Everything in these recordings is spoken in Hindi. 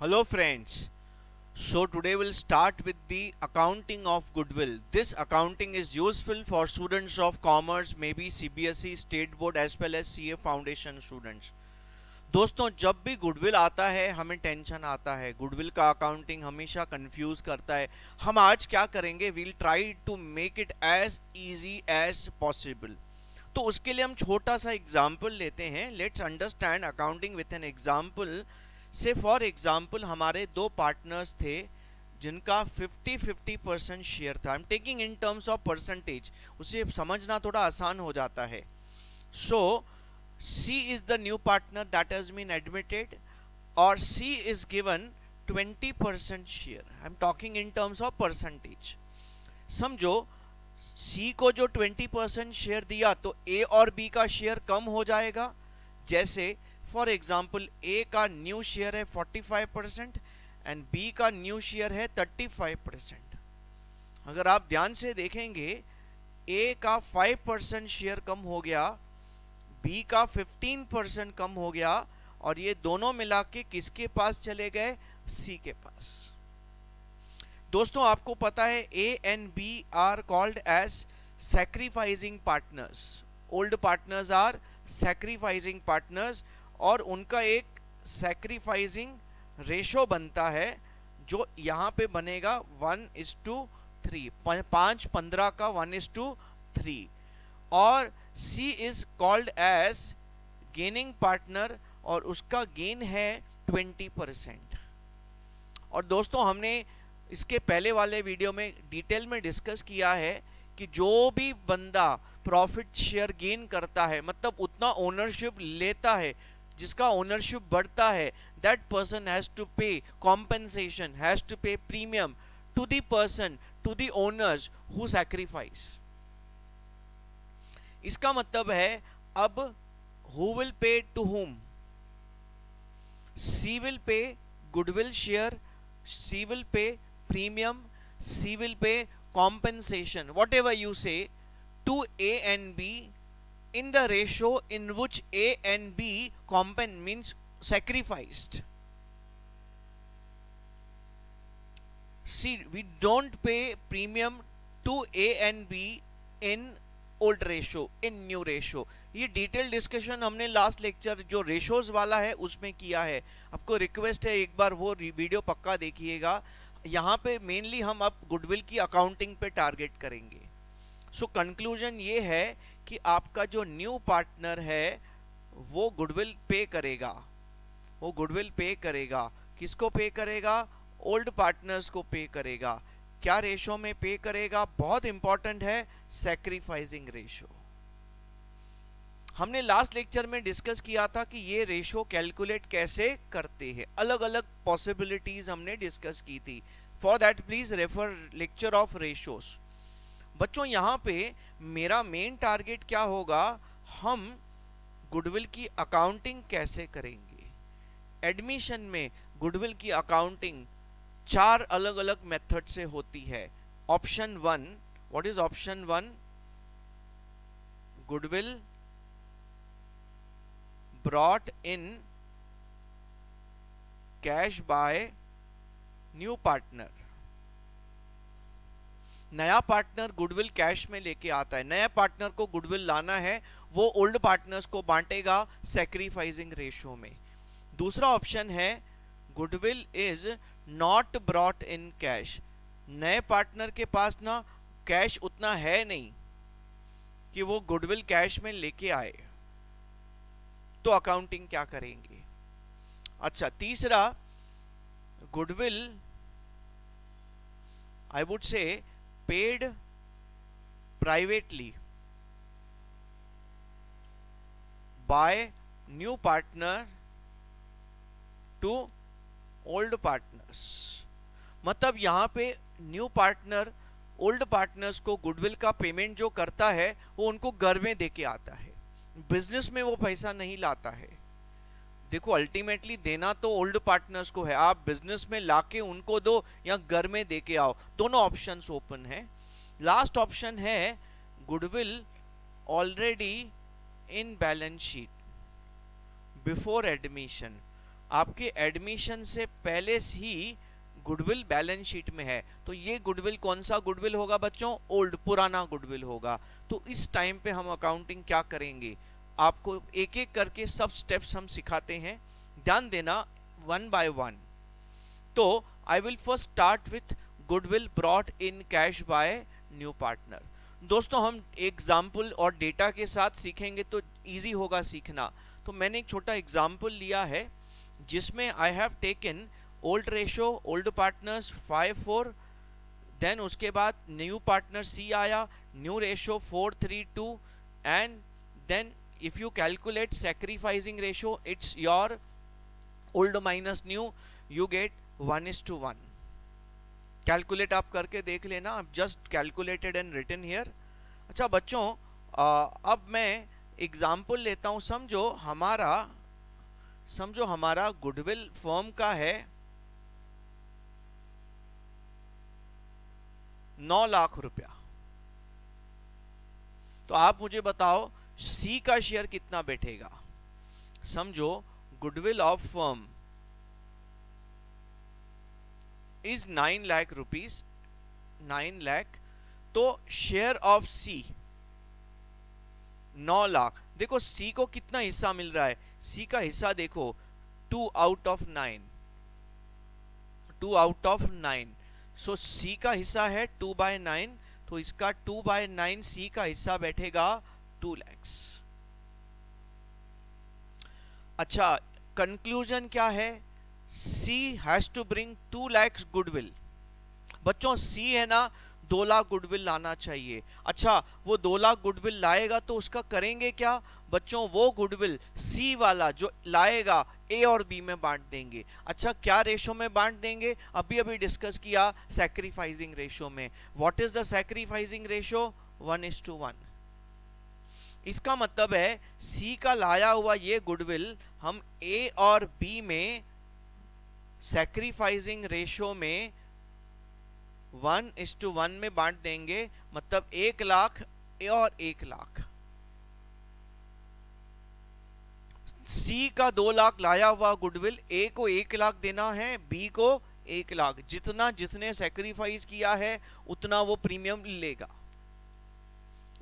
Hello friends. So today we'll start with the accounting of goodwill. This accounting is useful for students of commerce, maybe CBSE, state board as well as CA foundation students. दोस्तों जब भी गुडविल आता है हमें टेंशन आता है, गुडविल का अकाउंटिंग हमेशा कंफ्यूज करता है. हम आज क्या करेंगे, we'll try to make it as easy as possible. तो उसके लिए हम छोटा सा एग्जाम्पल लेते हैं. Let's understand accounting with an example. Say for example हमारे दो पार्टनर्स थे जिनका 50-50% शेयर था. I am taking in terms of percentage, उसे समझना थोड़ा आसान हो जाता है. सो C is the new partner that has been admitted, or C is given 20% share. I am talking in terms of percentage. समझो C को जो 20% शेयर दिया तो A और B का शेयर कम हो जाएगा. जैसे फॉर एग्जाम्पल A का न्यू शेयर है 45% एंड B का न्यू शेयर है 35%. अगर आप ध्यान से देखेंगे A का 5% शेयर कम हो गया, B का 15% कम हो गया, और ये दोनों मिला के किसके पास चले गए, C के पास. दोस्तों आपको पता है A and B are called as sacrificing partners. Old partners are sacrificing partners और उनका एक sacrificing रेशो बनता है जो यहाँ पे बनेगा 1:3, 5-15 का 1:3. और C is called as gaining partner और उसका गेन है 20%. और दोस्तों हमने इसके पहले वाले वीडियो में डिटेल में डिस्कस किया है कि जो भी बंदा प्रॉफिट शेयर गेन करता है, मतलब उतना ओनरशिप लेता है, जिसका ओनरशिप बढ़ता है, that person has to pay compensation, has to pay premium to the person, to the owners who sacrifice. इसका मतलब है अब who will pay to whom, C will pay goodwill share, C will pay premium, C will pay compensation, whatever you say, to A and B in the ratio in which A and B means sacrificed. See, we don't pay premium to A and B in old ratio, in new ratio. ये डिटेल डिस्कशन हमने लास्ट लेक्चर जो रेशोज वाला है उसमें किया है. आपको रिक्वेस्ट है एक बार वो वीडियो पक्का देखिएगा. यहाँ पे मेनली हम अब गुडविल की अकाउंटिंग पे टारगेट करेंगे. सो कंक्लूजन ये है कि आपका जो न्यू पार्टनर है वो गुडविल पे करेगा. वो गुडविल पे करेगा. किसको पे करेगा, ओल्ड पार्टनर्स को पे करेगा. क्या रेशो में पे करेगा, बहुत इंपॉर्टेंट है, सैक्रिफाइसिंग रेशो. हमने लास्ट लेक्चर में डिस्कस किया था कि ये रेशो कैलकुलेट कैसे करते हैं. अलग अलग पॉसिबिलिटीज हमने डिस्कस की थी. For that please refer lecture of ratios. बच्चों यहाँ पे मेरा मेन टारगेट क्या होगा, हम गुडविल की अकाउंटिंग कैसे करेंगे. एडमिशन में गुडविल की अकाउंटिंग 4 अलग अलग मेथड से होती है. Option 1, what is option 1, goodwill brought in cash by new partner. नया पार्टनर गुडविल कैश में लेके आता है. नया पार्टनर को गुडविल लाना है, वो ओल्ड पार्टनर्स को बांटेगा सैक्रिफाइसिंग रेशो में. दूसरा ऑप्शन है goodwill is not brought in cash. नए पार्टनर के पास ना कैश उतना है नहीं कि वो गुडविल कैश में लेके आए, तो अकाउंटिंग क्या करेंगे. अच्छा, तीसरा goodwill I would say paid privately by new partner to old partners. मतलब यहां पे न्यू पार्टनर ओल्ड पार्टनर्स को गुडविल का पेमेंट जो करता है वो उनको घर में देके आता है. बिजनेस में वो पैसा नहीं लाता है. देखो अल्टीमेटली देना तो ओल्ड पार्टनर्स को है, आप बिजनेस में लाके उनको दो या घर में देके आओ, दोनों ऑप्शंस ओपन है. लास्ट ऑप्शन है goodwill already in balance sheet before admission. आपके एडमिशन से पहले ही गुडविल बैलेंस शीट में है, तो ये गुडविल कौन सा गुडविल होगा बच्चों? ओल्ड, पुराना गुडविल होगा। तो इस टाइम पे हम अकाउंटिंग क्या करेंगे, आपको एक एक करके सब स्टेप्स हम सिखाते हैं, ध्यान देना वन बाय वन। तो I will first start with goodwill brought in cash by new partner. दोस्तों हम एग्जाम्पल और डेटा के साथ सीखेंगे तो इजी होगा सीखना। तो मैंने एक छोटा एग्जाम्पल लिया है जिसमें I have taken old ratio, old partners 5-4, then उसके बाद न्यू पार्टनर सी आया, new ratio 4-3-2, and then if you calculate sacrificing ratio, it's your old minus new, you get 1:1। Calculate आप करके देख लेना, just calculated and written here. अच्छा बच्चों, अब मैं एग्जाम्पल लेता हूं। समझो हमारा गुडविल फर्म का है 9 लाख रुपया। तो आप मुझे बताओ सी का शेयर कितना बैठेगा। समझो goodwill of firm is 9 lakh rupees, 9 lakh, तो शेयर ऑफ सी 9 लाख। देखो सी को कितना हिस्सा मिल रहा है, सी का हिस्सा देखो 2 आउट ऑफ 9, 2 आउट ऑफ 9। सो सी का हिस्सा है 2/9, तो इसका 2/9 सी का हिस्सा बैठेगा 2 लाख। अच्छा कंक्लूजन क्या है, C has to bring 2 lakh goodwill. बच्चों सी है ना 2 लाख गुडविल लाना चाहिए। अच्छा वो 2 लाख गुडविल लाएगा तो उसका करेंगे क्या बच्चों, वो गुडविल सी वाला जो लाएगा ए और बी में बांट देंगे। अच्छा क्या रेशो में बांट देंगे, अभी डिस्कस किया, सैक्रिफाइसिंग रेशो में। What is the sacrificing ratio? 1:1। इसका मतलब है सी का लाया हुआ ये गुडविल हम ए और बी में सैक्रिफाइसिंग रेशो में 1:1 में बांट देंगे, मतलब 1 लाख ए और 1 लाख। सी का 2 लाख लाया हुआ गुडविल, ए को 1 लाख देना है, बी को 1 लाख। जिसने सैक्रिफाइस किया है उतना वो प्रीमियम लेगा।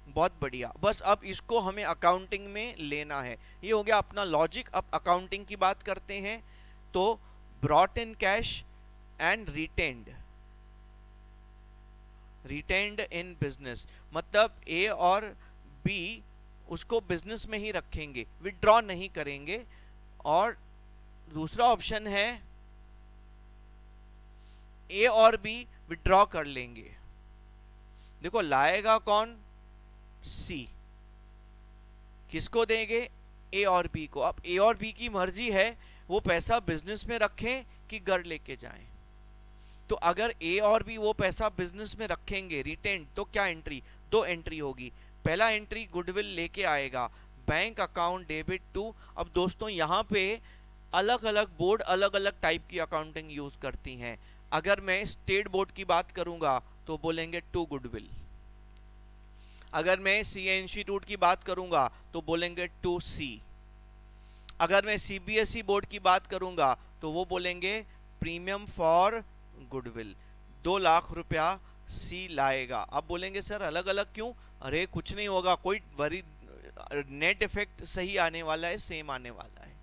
बहुत बढ़िया, बस अब इसको हमें अकाउंटिंग में लेना है। ये हो गया अपना लॉजिक। अब अकाउंटिंग की बात करते हैं। तो brought in cash and retained in business, मतलब ए और बी उसको बिजनेस में ही रखेंगे, विड्रॉ नहीं करेंगे। और दूसरा ऑप्शन है ए और बी विड्रॉ कर लेंगे। देखो लाएगा कौन, सी। किसको देंगे, ए और बी को। अब ए और बी की मर्जी है वो पैसा बिजनेस में रखें कि घर लेके जाएं। तो अगर ए और बी वो पैसा बिजनेस में रखेंगे रिटेन्ड, तो क्या एंट्री, 2 एंट्री होगी। पहला एंट्री गुडविल लेके आएगा, बैंक अकाउंट डेबिट टू। अब दोस्तों यहाँ पे अलग अलग बोर्ड अलग अलग टाइप की अकाउंटिंग यूज करती हैं। अगर मैं स्टेट बोर्ड की बात करूंगा तो बोलेंगे टू गुडविल। अगर मैं सीए इंस्टीट्यूट की बात करूंगा तो बोलेंगे टू सी। अगर मैं सीबीएसई बोर्ड की बात करूंगा तो वो बोलेंगे प्रीमियम फॉर गुडविल। 2 लाख रुपया सी लाएगा। अब बोलेंगे सर अलग अलग क्यों, अरे कुछ नहीं होगा, कोई वरी, नेट इफेक्ट सही आने वाला है, सेम आने वाला है।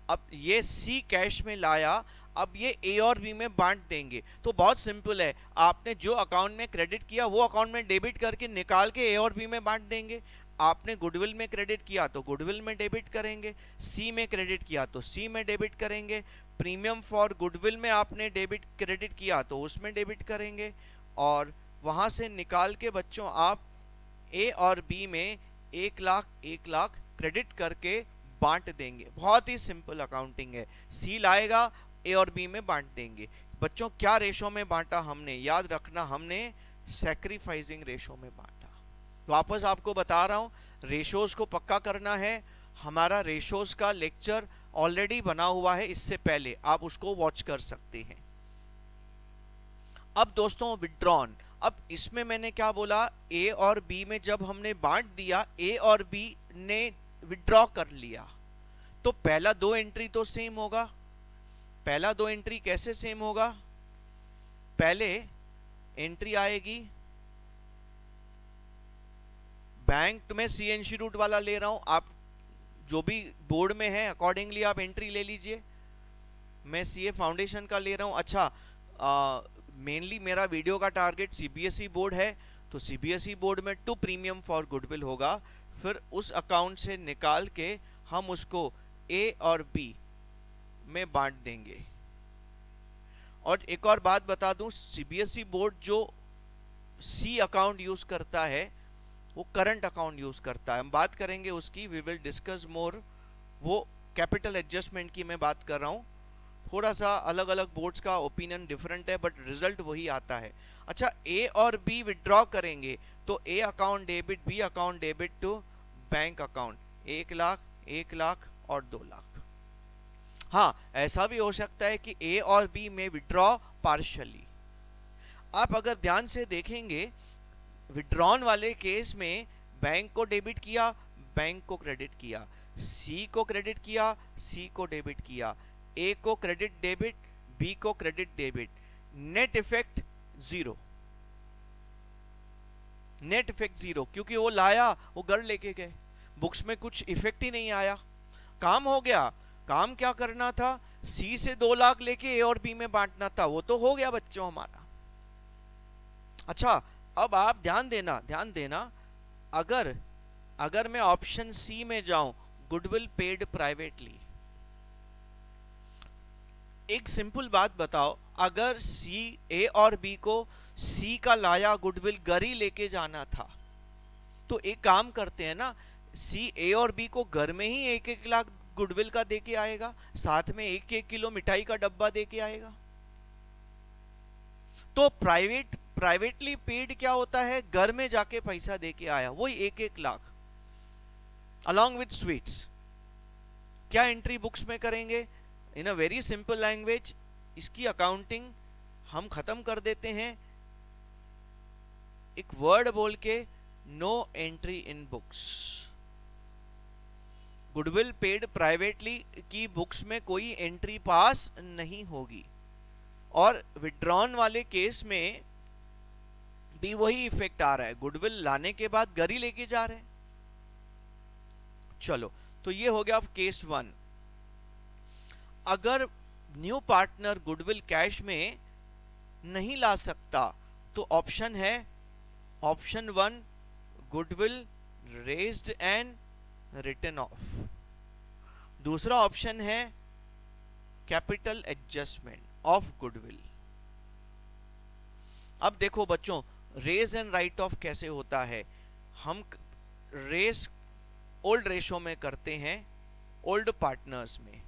अब ये सी कैश में लाया, अब ये ए और बी में बांट देंगे। तो बहुत सिंपल है, आपने जो अकाउंट में क्रेडिट किया वो अकाउंट में डेबिट करके निकाल के ए और बी में बांट देंगे। आपने गुडविल में क्रेडिट किया तो गुडविल में डेबिट करेंगे, सी में क्रेडिट किया तो सी में डेबिट करेंगे, प्रीमियम फॉर गुडविल में आपने डेबिट क्रेडिट किया तो उसमें डेबिट करेंगे। और वहां से निकाल के बच्चों आप ए और बी में 1 लाख क्रेडिट करके बांट देंगे। बहुत ही सिंपल अकाउंटिंग है। सी लाएगा, ए और बी में बांट देंगे। बच्चों क्या रेशो में बांटा हमने, याद रखना हमने सैक्रिफाइसिंग रेशो में बांटा। वापस आपको बता रहा हूं, रेशोज को पक्का करना है। हमारा रेशोज का लेक्चर ऑलरेडी बना हुआ है, इससे पहले आप उसको वॉच कर सकते हैं। अब दोस्तों विड्रॉन, अब इसमें मैंने क्या बोला, ए और बी में जब हमने बांट दिया, ए और बी ने विड्रॉ कर लिया, तो पहला 2 एंट्री तो सेम होगा, पहला दो एंट्री कैसे सेम होगा? पहले एंट्री आएगी, बैंक में सी इंस्टीट्यूट वाला ले रहा हूं, आप जो भी बोर्ड में है अकॉर्डिंगली आप एंट्री ले लीजिए। मैं सीए फाउंडेशन का ले रहा हूं। अच्छा, मेनली मेरा वीडियो का टारगेट सीबीएसई बोर्ड है, तो सीबीएसई बोर्ड में 2 प्रीमियम फॉर गुडविल होगा। फिर उस अकाउंट से निकाल के हम उसको ए और बी में बांट देंगे। और एक और बात बता दूं, सीबीएसई बोर्ड जो सी अकाउंट यूज करता है वो करंट अकाउंट यूज करता है, हम बात करेंगे उसकी, वी विल डिस्कस मोर। वो कैपिटल एडजस्टमेंट की मैं बात कर रहा हूँ। थोड़ा सा अलग अलग बोर्ड्स का ओपिनियन डिफरेंट है, बट रिजल्ट वही आता है। अच्छा, ए और बी विड्रॉ करेंगे तो A account debit, B account debit to bank account, 1 lakh, 1 lakh और 2 लाख। हाँ, ऐसा भी हो सकता है कि ए और बी में विड्रॉ पार्शली। आप अगर ध्यान से देखेंगे, विड्रॉन वाले केस में बैंक को डेबिट किया, बैंक को क्रेडिट किया, सी को क्रेडिट किया, सी को डेबिट किया, ए को क्रेडिट डेबिट, बी को credit debit, net effect zero. Net effect zero, क्योंकि वो लाया, वो घर लेके गए, बुक्स में कुछ इफेक्ट ही नहीं आया, काम हो गया। काम क्या करना था? सी से 2 लाख लेके ए और बी में बांटना था, वो तो हो गया बच्चों हमारा। अच्छा, अब आप ध्यान देना, अगर मैं ऑप्शन सी में जाऊं, गुडविल पेड प्राइवेटली, एक सिंपल बात बताओ, अगर सी, ए और बी को सी का लाया गुडविल गरी लेके जाना था, तो एक काम करते हैं ना, सी ए और बी को घर में ही 1-1 लाख गुडविल का देके आएगा, साथ में 1-1 किलो मिठाई का डब्बा देके आएगा। तो प्राइवेटली पेड क्या होता है? घर में जाके पैसा देके आया, वही 1-1 लाख अलॉन्ग विद स्वीट्स। क्या एंट्री बुक्स में करेंगे? In a very simple language, इसकी अकाउंटिंग हम खत्म कर देते हैं एक वर्ड बोल के, no entry in books. Goodwill paid privately की बुक्स में कोई एंट्री पास नहीं होगी। और विड्रॉन वाले केस में भी वही इफेक्ट आ रहा है, गुडविल लाने के बाद घर ही लेके जा रहे हैं। चलो, तो ये हो गया केस 1। अगर न्यू पार्टनर गुडविल कैश में नहीं ला सकता, तो ऑप्शन है, option 1 goodwill raised and written off, दूसरा ऑप्शन है कैपिटल एडजस्टमेंट ऑफ गुडविल। अब देखो बच्चों, रेज एंड राइट ऑफ कैसे होता है? हम रेस ओल्ड रेशो में करते हैं, ओल्ड पार्टनर्स में।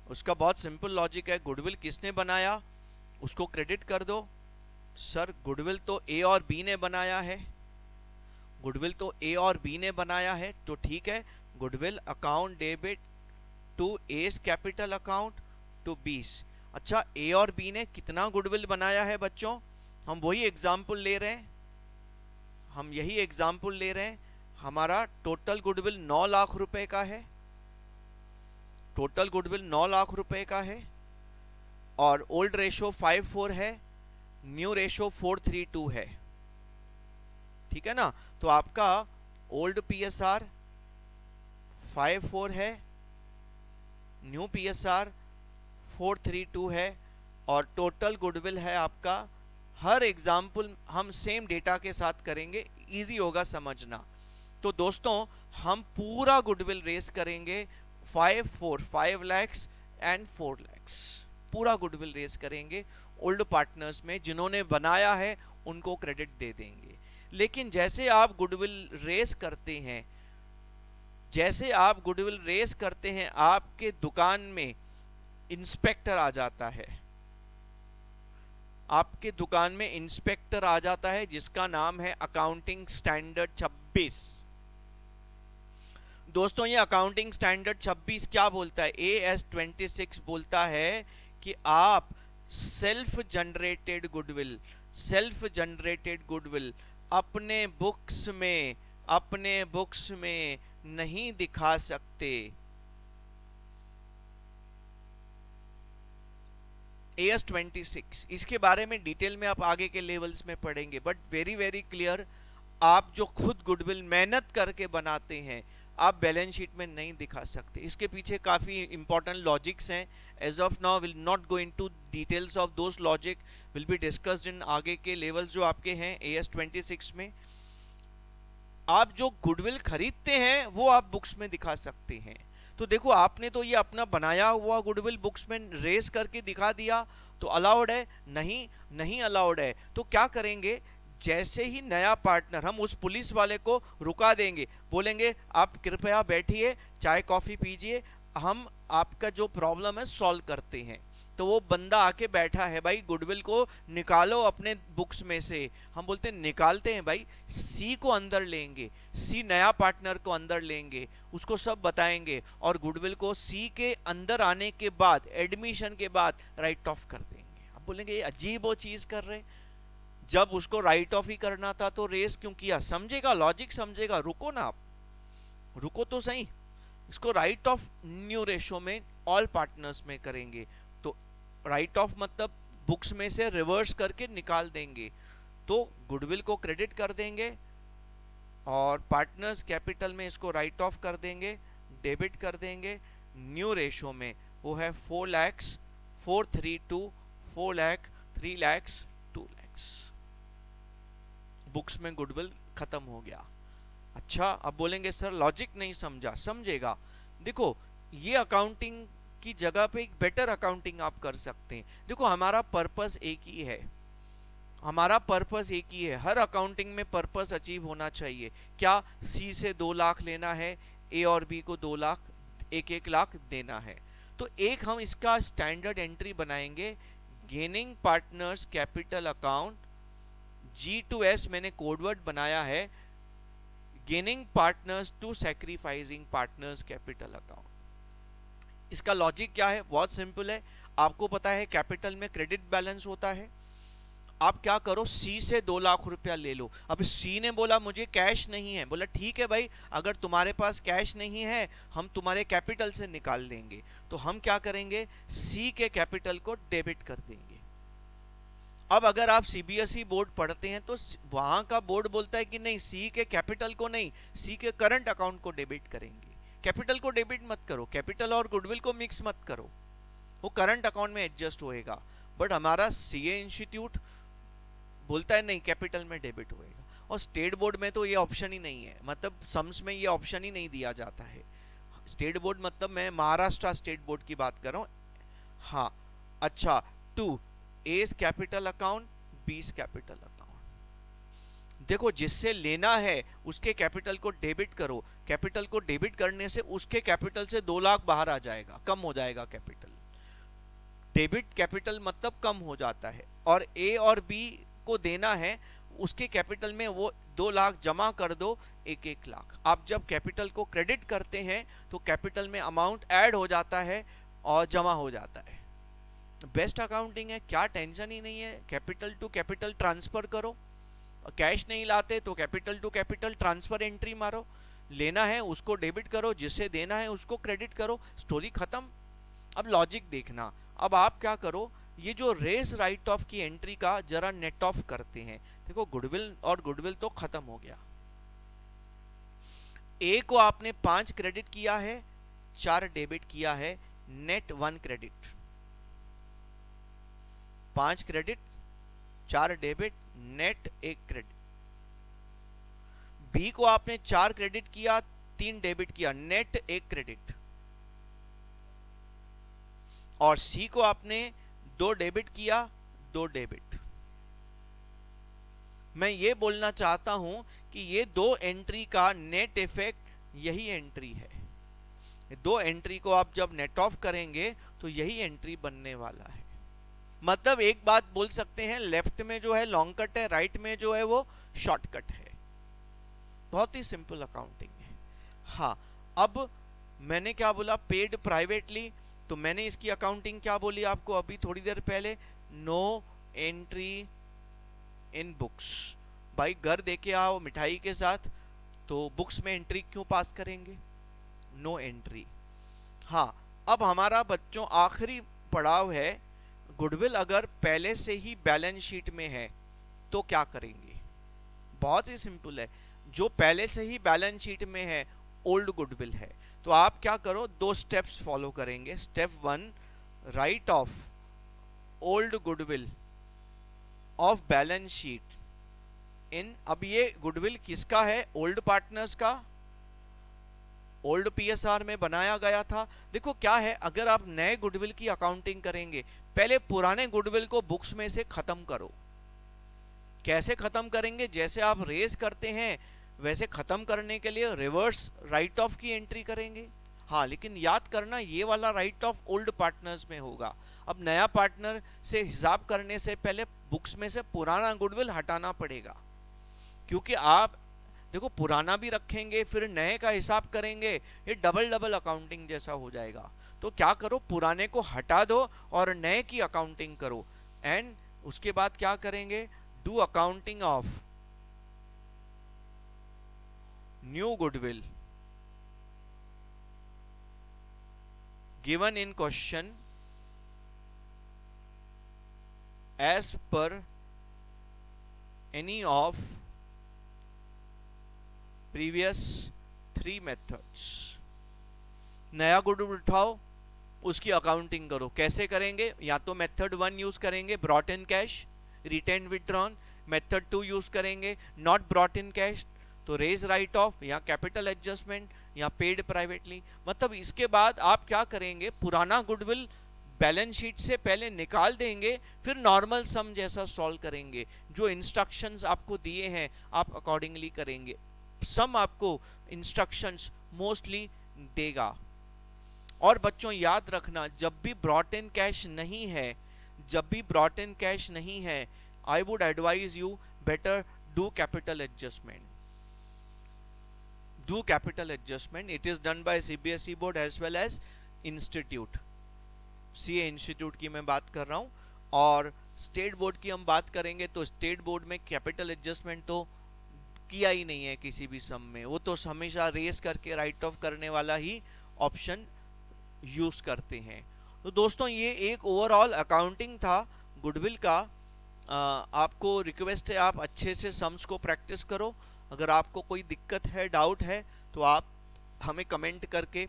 उसका बहुत सिंपल लॉजिक है, गुडविल किसने बनाया उसको क्रेडिट कर दो। सर, गुडविल तो ए और बी ने बनाया है, गुडविल तो ए और बी ने बनाया है, तो ठीक है, goodwill account debit to S capital account to B's. अच्छा, ए और बी ने कितना गुडविल बनाया है बच्चों? हम वही एग्जाम्पल ले रहे हैं, हमारा टोटल गुडविल 9 लाख रुपए का है, टोटल गुडविल 9 लाख रुपए का है, और ओल्ड रेशो 5:4 है, न्यू रेशो 4:3:2 है। ठीक है ना? तो आपका ओल्ड पीएसआर 5:4 है, न्यू पीएसआर 4:3:2 है, और टोटल गुडविल है आपका, हर एग्जाम्पल हम सेम डेटा के साथ करेंगे, इजी होगा समझना। तो दोस्तों, हम पूरा गुडविल रेस करेंगे, 5 lakhs एंड 4 lakhs, पूरा गुडविल रेस करेंगे। ओल्ड पार्टनर्स में जिन्होंने बनाया है उनको क्रेडिट दे देंगे। लेकिन जैसे आप गुडविल रेस करते हैं, आपके दुकान में इंस्पेक्टर आ जाता है, जिसका नाम है अकाउंटिंग स्टैंडर्ड 26। दोस्तों, ये अकाउंटिंग स्टैंडर्ड 26 क्या बोलता है? AS 26 बोलता है कि आप सेल्फ जनरेटेड गुडविल अपने बुक्स में नहीं दिखा सकते। AS26 इसके बारे में डिटेल में आप आगे के लेवल्स में पढ़ेंगे, बट वेरी वेरी क्लियर, आप जो खुद गुडविल मेहनत करके बनाते हैं आप बैलेंस शीट में नहीं दिखा सकते। इसके पीछे काफ़ी इंपॉर्टेंट लॉजिक्स हैं। As of now will not go into details of those logic, will be discussed in आगे के लेवल्स जो आपके हैं AS26 में। आप जो गुडविल खरीदते हैं वो आप बुक्स में दिखा सकते हैं। तो देखो आपने तो ये अपना बनाया हुआ गुडविल बुक्स में रेस करके दिखा दिया तो अलाउड है? नहीं, नहीं अलाउड है। तो क्या करेंगे, जैसे ही नया पार्टनर, हम उस पुलिस वाले को रुका देंगे, बोलेंगे आप कृपया बैठिए, चाय कॉफ़ी पीजिए, हम आपका जो प्रॉब्लम है सॉल्व करते हैं। तो वो बंदा आके बैठा है, भाई गुडविल को निकालो अपने बुक्स में से। हम बोलते हैं निकालते हैं भाई, सी को अंदर लेंगे, सी नया पार्टनर को अंदर लेंगे, उसको सब बताएंगे और गुडविल को सी के अंदर आने के बाद, एडमिशन के बाद राइट ऑफ कर देंगे। अब बोलेंगे ये अजीब वो चीज़ कर रहे, जब उसको राइट ऑफ ही करना था तो रेस क्यों किया? समझेगा, लॉजिक समझेगा, रुको ना आप, रुको तो सही। इसको राइट ऑफ न्यू रेशो में ऑल पार्टनर्स में करेंगे। तो राइट ऑफ मतलब बुक्स में से रिवर्स करके निकाल देंगे, तो गुडविल को क्रेडिट कर देंगे और पार्टनर्स कैपिटल में इसको राइट ऑफ कर देंगे, डेबिट कर देंगे। न्यू रेशो में वो है 4 lakhs 432 4 lakh 3 lakhs 2 lakhs। Books में गुडविल खत्म हो गया। अच्छा, अब बोलेंगे सर लॉजिक नहीं समझा। समझेगा, देखो ये अकाउंटिंग की जगह पे एक बेटर अकाउंटिंग आप कर सकते हैं। देखो हमारा पर्पस एक ही है, हमारा पर्पस एक ही है, हर अकाउंटिंग में पर्पस अचीव होना चाहिए। क्या? सी से 2 लाख लेना है, ए और बी को 2 लाख, 1-1 लाख देना है। तो एक हम इसका स्टैंडर्ड एंट्री बनाएंगे, gaining partners capital account, G2S मैंने कोडवर्ड बनाया है, gaining partners to sacrificing partners capital account. इसका लॉजिक क्या है? बहुत सिंपल है। आपको पता है कैपिटल में क्रेडिट बैलेंस होता है, आप क्या करो, सी से 2 लाख रुपया ले लो। अब सी ने बोला मुझे कैश नहीं है, बोला ठीक है भाई, अगर तुम्हारे पास कैश नहीं है हम तुम्हारे कैपिटल से निकाल लेंगे। तो हम क्या करेंगे, सी के कैपिटल को डेबिट कर देंगे। अब अगर आप सीबीएसई बोर्ड पढ़ते हैं तो वहां का बोर्ड बोलता है कि नहीं, सी के कैपिटल को नहीं, सी के करंट अकाउंट को डेबिट करेंगे। कैपिटल को डेबिट मत करो, कैपिटल और गुडविल को मिक्स मत करो, वो करंट अकाउंट में एडजस्ट होएगा। बट हमारा सीए इंस्टीट्यूट बोलता है नहीं, कैपिटल में डेबिट होएगा। और स्टेट बोर्ड में तो ये ऑप्शन ही नहीं है, मतलब सम्स में ये ऑप्शन ही नहीं दिया जाता है। स्टेट बोर्ड मतलब मैं महाराष्ट्र स्टेट बोर्ड की बात कर रहा हूँ। हाँ, अच्छा, 2 एस कैपिटल अकाउंट, बीस कैपिटल अकाउंट। देखो जिससे लेना है उसके कैपिटल को डेबिट करो, कैपिटल को डेबिट करने से उसके कैपिटल से 2 लाख बाहर आ जाएगा, कम हो जाएगा कैपिटल। डेबिट कैपिटल मतलब कम हो जाता है। और ए और बी को देना है, उसके कैपिटल में वो 2 लाख जमा कर दो, 1-1 लाख। आप जब कैपिटल को क्रेडिट करते हैं तो कैपिटल में अमाउंट ऐड हो जाता है और जमा हो जाता है। बेस्ट अकाउंटिंग है, क्या टेंशन ही नहीं है। कैपिटल टू कैपिटल ट्रांसफर करो, कैश नहीं लाते तो capital to capital transfer entry मारो, लेना है उसको डेबिट करो, जिसे देना है उसको क्रेडिट करो, स्टोरी खत्म। अब लॉजिक देखना, अब आप क्या करो, ये जो रेस राइट ऑफ की एंट्री का जरा नेट ऑफ करते हैं। देखो गुडविल और गुडविल तो खत्म हो गया। ए को आपने 5 क्रेडिट किया है, 4 डेबिट किया है, net 1 credit. 5 credit, 4 debit, net 1 credit. B को आपने 4 क्रेडिट किया, 3 डेबिट किया, नेट 1 क्रेडिट। और सी को आपने 2 डेबिट किया, 2 डेबिट। मैं ये बोलना चाहता हूं कि ये 2 एंट्री का नेट इफेक्ट यही एंट्री है। 2 एंट्री को आप जब नेट ऑफ करेंगे तो यही एंट्री बनने वाला है। मतलब एक बात बोल सकते हैं, लेफ्ट में जो है लॉन्ग कट है, राइट में जो है वो शॉर्टकट है। बहुत ही सिंपल अकाउंटिंग है। हाँ, अब मैंने क्या बोला, पेड प्राइवेटली, तो मैंने इसकी अकाउंटिंग क्या बोली आपको अभी थोड़ी देर पहले, नो एंट्री इन बुक्स। भाई घर देके आओ मिठाई के साथ, तो बुक्स में एंट्री क्यों पास करेंगे, नो एंट्री। हाँ, अब हमारा बच्चों आखिरी पड़ाव है गुडविल अगर पहले से ही बैलेंस शीट में है तो क्या करेंगे? बहुत ही सिंपल है, जो पहले से ही बैलेंस शीट में है ओल्ड गुडविल है। तो आप क्या करो, दो स्टेप्स फॉलो करेंगे। Step 1, right of old goodwill of balance sheet in, अब ये गुडविल किसका है? ओल्ड पार्टनर्स का, ओल्ड पीएसआर में बनाया गया था। देखो क्या है, अगर आप नए गुडविल की अकाउंटिंग करेंगे, पहले पुराने गुडविल को बुक्स में से खत्म करो। कैसे खत्म करेंगे? जैसे आप रेज करते हैं वैसे खत्म करने के लिए रिवर्स राइट ऑफ की एंट्री करेंगे। हाँ, लेकिन याद करना ये वाला राइट ऑफ ओल्ड पार्टनर्स में होगा। अब नया पार्टनर से हिसाब करने से पहले बुक्स में से पुराना गुडविल हटाना पड़ेगा, क्योंकि आप देखो पुराना भी रखेंगे फिर नए का हिसाब करेंगे, ये डबल डबल अकाउंटिंग जैसा हो जाएगा। तो क्या करो, पुराने को हटा दो और नए की अकाउंटिंग करो। एंड उसके बाद क्या करेंगे, do accounting of new goodwill given in question as per any of previous 3 methods. नया गुडविल उठाओ, उसकी अकाउंटिंग करो। कैसे करेंगे? या तो मेथड 1 यूज करेंगे, brought in cash, retained withdrawn. Method 2 use करेंगे, नॉट ब्रॉट इन कैश, तो रेज राइट ऑफ या कैपिटल एडजस्टमेंट या पेड प्राइवेटली। मतलब इसके बाद आप क्या करेंगे, पुराना गुडविल बैलेंस शीट से पहले निकाल देंगे, फिर नॉर्मल सम जैसा सॉल्व करेंगे। जो इंस्ट्रक्शंस आपको दिए हैं आप अकॉर्डिंगली करेंगे। सम आपको इंस्ट्रक्शंस मोस्टली देगा। और बच्चों याद रखना, जब भी ब्रॉट इन कैश नहीं है, जब भी ब्रॉट इन कैश नहीं है, I would advise you better do capital adjustment. Do capital adjustment, it is done by CBSE board as well as institute. CA institute की मैं बात कर रहा हूँ, और स्टेट बोर्ड की हम बात करेंगे तो स्टेट बोर्ड में कैपिटल एडजस्टमेंट तो किया ही नहीं है किसी भी सम में। वो तो हमेशा रेस करके राइट ऑफ करने वाला ही ऑप्शन यूज करते हैं। तो दोस्तों ये एक ओवरऑल अकाउंटिंग था गुडविल का। आपको रिक्वेस्ट है आप अच्छे से सम्स को प्रैक्टिस करो। अगर आपको कोई दिक्कत है, डाउट है, तो आप हमें कमेंट करके,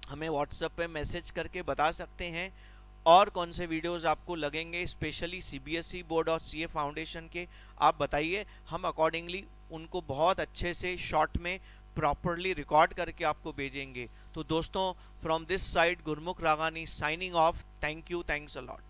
हमें व्हाट्सएप पे मैसेज करके बता सकते हैं। और कौन से वीडियोस आपको लगेंगे स्पेशली सीबीएसई बोर्ड और सीए फाउंडेशन के, आप बताइए। हम अकॉर्डिंगली उनको बहुत अच्छे से शॉर्ट में प्रॉपरली रिकॉर्ड करके आपको भेजेंगे। तो दोस्तों, from this side Gurmukh Ragani signing off. Thank you, thanks a lot.